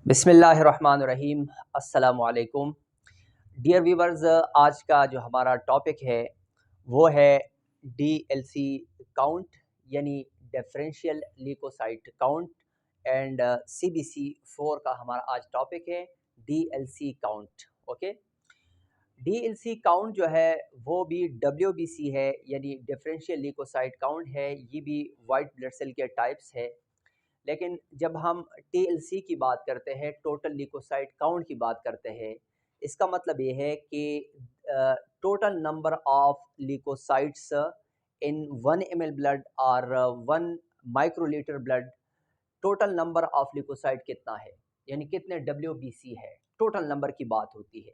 बिस्मिल्लाहिर्रहमानिर्रहीम। अस्सलामु अलैकुम। डियर व्यूवर्स, आज का जो हमारा टॉपिक है वो है डीएलसी काउंट, यानी differential leukocyte count. And CBC 4 का हमारा आज टॉपिक है DLC count. Okay, DLC count जो है वो भी डब्ल्यूबीसी है, यानी डिफरेंशियल ल्यूकोसाइट काउंट है। ये भी वाइट ब्लड सेल के टाइप्स है। लेकिन जब हम टीएलसी की बात करते हैं, टोटल ल्यूकोसाइट काउंट की बात करते हैं, इसका मतलब ये है कि total number of leukocytes in 1 ml blood और 1 microlitre blood, total number of leukocyte कितना है, यानी कितने डब्ल्यूबीसी है, टोटल नंबर की बात होती है।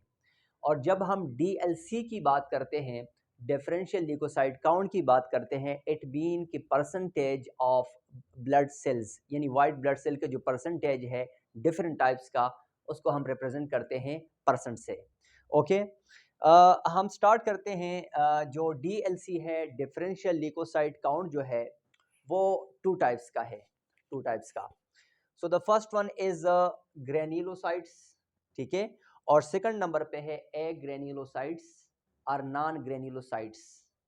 और जब हम डीएलसी की बात करते हैं, डिफरेंशियल ल्यूकोसाइट काउंट की बात करते हैं, इट मीन कि परसेंटेज ऑफ ब्लड सेल्स, यानी वाइट ब्लड सेल के जो परसेंटेज है डिफरेंट टाइप्स का, उसको हम रिप्रेजेंट करते हैं परसेंट से। ओके, हम स्टार्ट करते हैं। जो डीएलसी है, डिफरेंशियल ल्यूकोसाइट काउंट जो है वो टू टाइप्स का है, टू टाइप्स का। So the first one is granulocytes, ठीक है, और सेकंड नंबर पे है ए ग्रेन्युलोसाइट्स और नॉन ग्रेन्युलोसाइट्स।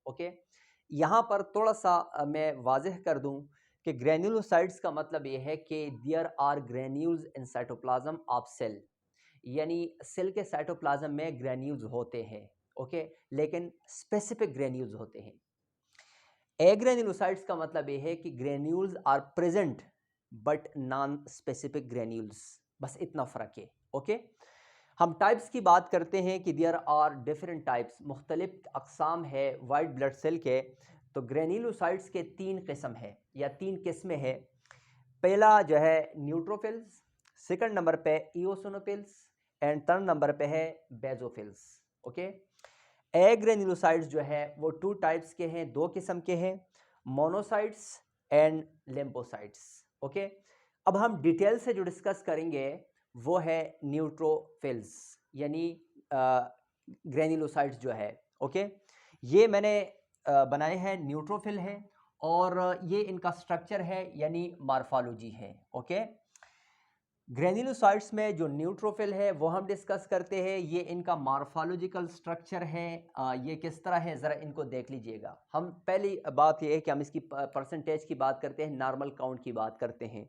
ओके, यहाँ पर थोड़ा सा मैं वाज़ेह कर दूं कि ग्रेन्युलोसाइट्स का मतलब ये है कि there are granules in cytoplasm of cell, यानी सेल के साइटोप्लाज्म में ग्रेन्यूल्स होते हैं। ओके, लेकिन स्पेसिफिक ग्रेन्यूल्स होते हैं। एग्रेन्युलोसाइट्स का मतलब ये है कि granules are present but non specific granules, बस इतना फ़र्क है। ओके, हम टाइप्स की बात करते हैं कि देयर आर डिफरेंट टाइप्स, मुख्तलिफ अक़साम है वाइट ब्लड सेल के। तो ग्रेन्युलोसाइट्स के 3 किस्म है या 3 किस्में हैं। पहला जो है न्यूट्रोफिल्स, सेकंड नंबर पे इओसिनोफिल्स एंड थर्ड नंबर पे है बेजोफिल्स। ओके, एग्रेन्युलोसाइट्स जो है वो 2 टाइप्स के हैं, 2 किस्म के हैं, मोनोसाइट्स एंड लिम्फोसाइट्स। ओके, अब हम डिटेल से जो डिस्कस करेंगे वो है न्यूट्रोफिल्स, यानी ग्रेन्युलोसाइट्स जो है। ओके, ये मैंने बनाए हैं, न्यूट्रोफिल है और ये इनका स्ट्रक्चर है यानी मॉर्फोलॉजी है। ओके, ग्रेन्युलोसाइट्स में जो न्यूट्रोफिल है वो हम डिस्कस करते हैं, ये इनका मॉर्फोलॉजिकल स्ट्रक्चर है। ये किस तरह है ज़रा इनको देख लीजिएगा। हम पहली बात ये है कि हम इसकी परसेंटेज की बात करते हैं, नॉर्मल काउंट की बात करते हैं।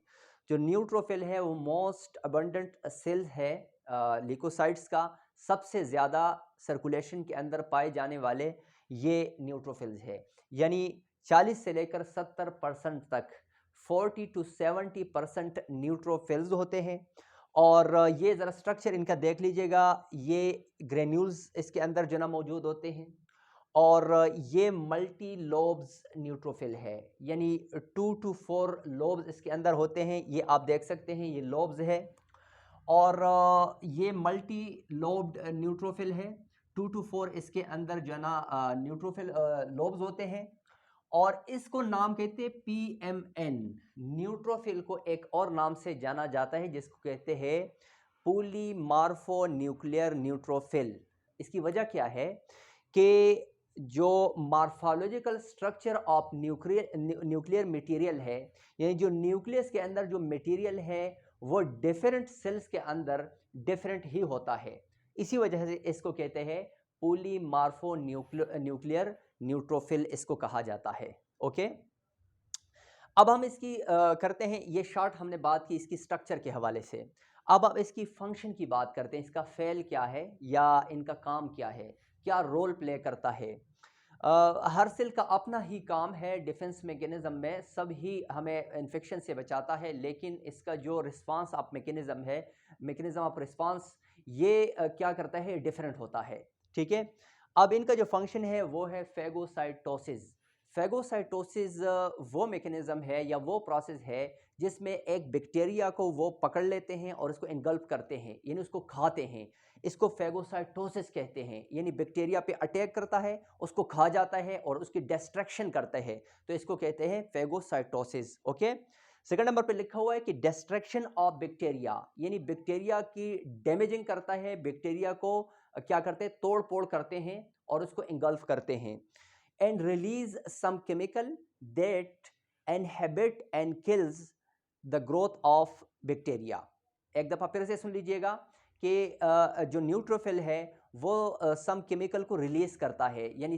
जो न्यूट्रोफिल है वो मोस्ट अबंडेंट सेल है ल्यूकोसाइट्स का, सबसे ज़्यादा सर्कुलेशन के अंदर पाए जाने वाले ये न्यूट्रोफिल्स है, यानी 40 से लेकर 70% तक 40 to 70% न्यूट्रोफिल्स होते हैं। और ये ज़रा स्ट्रक्चर इनका देख लीजिएगा, ये ग्रेन्यूल्स इसके अंदर जो ना मौजूद होते हैं और ये मल्टी लोब्स न्यूट्रोफिल है, यानी 2 to 4 लोब्स इसके अंदर होते हैं। ये आप देख सकते हैं, ये लोब्स है और ये मल्टी लोब्ड न्यूट्रोफिल है। 2 to 4 इसके अंदर जो ना न्यूट्रोफिल लोब्स होते हैं और इसको नाम कहते हैं पीएमएन। न्यूट्रोफिल को एक और नाम से जाना जाता है जिसको कहते हैं पॉलीमार्फो न्यूक्लियर न्यूट्रोफिल। इसकी वजह क्या है कि जो morphological structure of nuclear material है, यानी जो न्यूक्लियस के अंदर जो मटेरियल है वो डिफरेंट सेल्स के अंदर डिफरेंट ही होता है। इसी वजह से इसको कहते हैं पॉलीमार्फो न्यूक्लियर न्यूट्रोफिल, इसको कहा जाता है। ओके, अब हम इसकी करते हैं, ये शॉर्ट हमने बात की इसकी स्ट्रक्चर के हवाले से। अब इसकी फंक्शन की बात करते हैं, इसका फेल क्या है या इनका काम क्या है, क्या रोल प्ले करता है। हर सेल का अपना ही काम है डिफेंस मैकेनिज्म में, सब ही हमें इन्फेक्शन से बचाता है, लेकिन इसका जो रिस्पांस ऑफ मैकेनिज्म है, मैकेनिज्म ऑफ रिस्पांस, ये क्या करता है, डिफरेंट होता है। ठीक है, अब इनका जो फंक्शन है वो है फेगोसाइटोसिस। फेगोसाइटोसिस वो मैकेनिज्म है या वो प्रोसेस है जिसमें एक बैक्टीरिया को वो पकड़ लेते हैं और उसको इनगल्फ करते हैं, यानी उसको खाते हैं। इसको फेगोसाइटोसिस कहते हैं, यानी बैक्टीरिया पे अटैक करता है, उसको खा जाता है और उसकी डिस्ट्रक्शन करता है, तो इसको कहते हैं फेगोसाइटोसिस। ओके, सेकंड नंबर पे लिखा हुआ है कि डिस्ट्रक्शन ऑफ बैक्टीरिया, यानी बैक्टीरिया की डैमेजिंग करता है, बैक्टीरिया को क्या करते हैं, तोड़ फोड़ करते हैं और उसको इंगल्फ करते हैं। And release some chemical that inhibit and kills the growth of bacteria। एक दफ़ा फिर से सुन लीजिएगा कि जो न्यूट्रोफिल है वो सम केमिकल को रिलीज़ करता है, यानी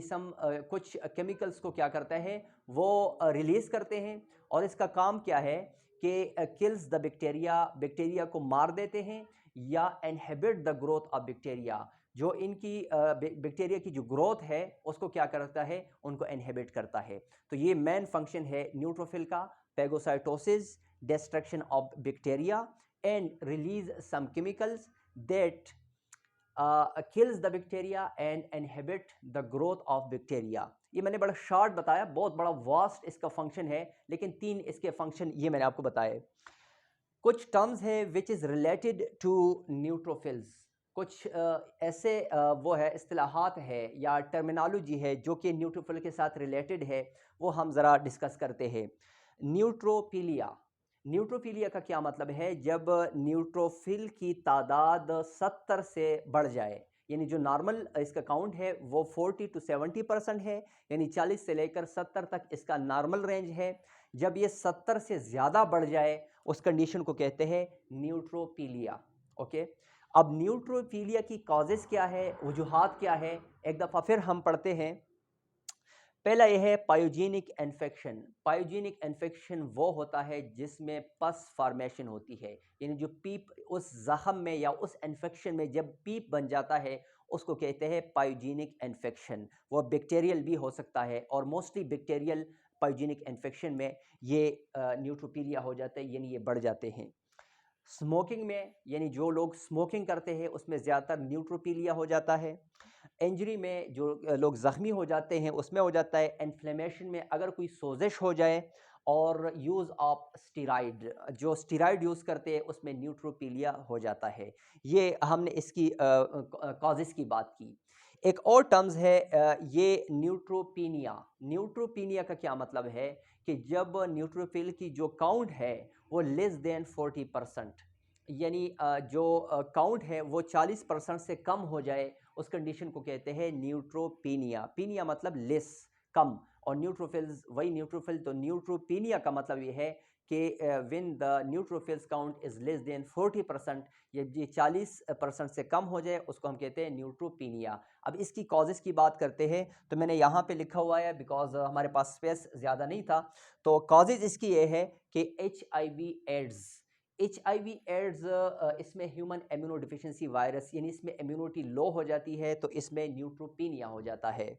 कुछ केमिकल्स को क्या करता है वो रिलीज़ करते हैं, और इसका काम क्या है कि किल्स द बैक्टीरिया, बैक्टीरिया को मार देते हैं, या inhibit the growth of bacteria, जो इनकी बैक्टीरिया की जो ग्रोथ है उसको क्या करता है, उनको इनहिबिट करता है। तो ये मेन फंक्शन है न्यूट्रोफिल का, पैगोसाइटोसिस, destruction of bacteria, and release some chemicals that kills the bacteria and inhibit the growth of bacteria। ये मैंने बड़ा शॉर्ट बताया, बहुत बड़ा वास्ट इसका फंक्शन है, लेकिन 3 इसके फंक्शन ये मैंने आपको बताए। कुछ टर्म्स है which is related to neutrophils, कुछ ऐसे वो है इस्तिलाहात है या टर्मिनोलॉजी है जो कि न्यूट्रोफिल के साथ रिलेटेड है, वो हम ज़रा डिस्कस करते हैं। न्यूट्रोपीलिया, न्यूट्रोफिलिया का क्या मतलब है, जब न्यूट्रोफिल की तादाद 70 से बढ़ जाए, यानी जो नॉर्मल इसका काउंट है वो 40 to 70% है, यानी 40 से लेकर 70 तक इसका नॉर्मल रेंज है। जब ये 70 से ज़्यादा बढ़ जाए उस कंडीशन को कहते हैं न्यूट्रोपीलिया। ओके, अब न्यूट्रोपीलिया की कॉजेज़ क्या है, वजूहात क्या है, एक दफ़ा फिर हम पढ़ते हैं। पहला यह है पायोजेनिक इन्फेक्शन। पायोजेनिक इन्फेक्शन वो होता है जिसमें पस फॉर्मेशन होती है, यानी जो पीप उस जख्म में या उस इन्फेक्शन में जब पीप बन जाता है उसको कहते हैं पायोजेनिक इन्फेक्शन। वो बैक्टीरियल भी हो सकता है, और मोस्टली बैक्टीरियल पायोजेनिक इन्फेक्शन में ये न्यूट्रोपीलिया हो जाता है, यानी ये बढ़ जाते हैं। स्मोकिंग में, यानी जो लोग स्मोकिंग करते हैं उसमें ज़्यादातर न्यूट्रोपीलिया हो जाता है। इंजरी में जो लोग ज़ख्मी हो जाते हैं उसमें हो जाता है। इन्फ्लेमेशन में अगर कोई सोजिश हो जाए, और यूज़ ऑफ स्टीराइड, जो स्टीराइड यूज़ करते हैं उसमें न्यूट्रोपीलिया हो जाता है। ये हमने इसकी कॉजेज़ की बात की। एक और टर्म्स है ये न्यूट्रोपीनिया। न्यूट्रोपीनिया का क्या मतलब है कि जब न्यूट्रोफिल की जो काउंट है वो लेस देन 40%, यानी जो काउंट है वो 40% से कम हो जाए, उस कंडीशन को कहते हैं न्यूट्रोपीनिया। पीनिया मतलब लेस, कम, और न्यूट्रोफिल्स वही न्यूट्रोफिल, तो न्यूट्रोपीनिया का मतलब ये है कि when the neutrophils count is less than 40%, ये 40% से कम हो जाए उसको हम कहते हैं न्यूट्रोपीनिया। अब इसकी कॉजेज़ की बात करते हैं, तो मैंने यहाँ पे लिखा हुआ है बिकॉज हमारे पास स्पेस ज़्यादा नहीं था। तो कॉजेज़ इसकी ये है कि HIV एड्स, HIV एड्स इसमें ह्यूमन इम्यूनो डिफिशिएंसी वायरस, यानी इसमें इम्यूनिटी लो हो जाती है, तो इसमें न्यूट्रोपीनिया हो जाता है।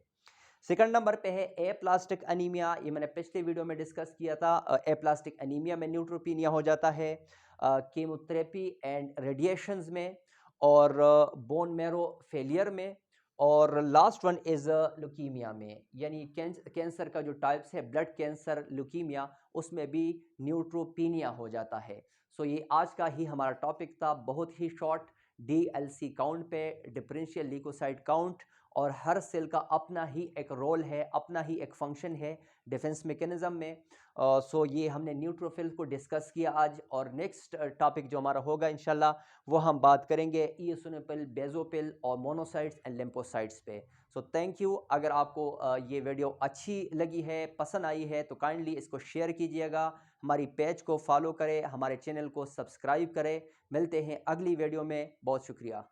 सेकंड नंबर पे है एप्लास्टिक अनीमिया, ये मैंने पिछले वीडियो में डिस्कस किया था। एप्लास्टिक अनीमिया में न्यूट्रोपीनिया हो जाता है कीमोथेरेपी एंड रेडिएशंस में, और बोन मैरो फेलियर में, और लास्ट वन इज़ लुकीमिया में, यानी कैंसर का जो टाइप्स है ब्लड कैंसर, लुकीमिया, उसमें भी न्यूट्रोपीनिया हो जाता है। सो ये आज का ही हमारा टॉपिक था, बहुत ही शॉर्ट, DLC काउंट पे, डिफरेंशियल ल्यूकोसाइट काउंट, और हर सेल का अपना ही एक रोल है, अपना ही एक फंक्शन है डिफेंस मैकेनिज्म में। सो ये हमने न्यूट्रोफिल को डिस्कस किया आज, और नेक्स्ट टॉपिक जो हमारा होगा इंशाल्लाह वो हम बात करेंगे इयोसिनोफिल, बेजोफिल और मोनोसाइट्स एंड लिम्फोसाइट्स पे। So thank you. अगर आपको ये वीडियो अच्छी लगी है, पसंद आई है, तो काइंडली इसको शेयर कीजिएगा, हमारी पेज को फॉलो करें, हमारे चैनल को सब्सक्राइब करें। मिलते हैं अगली वीडियो में, बहुत शुक्रिया।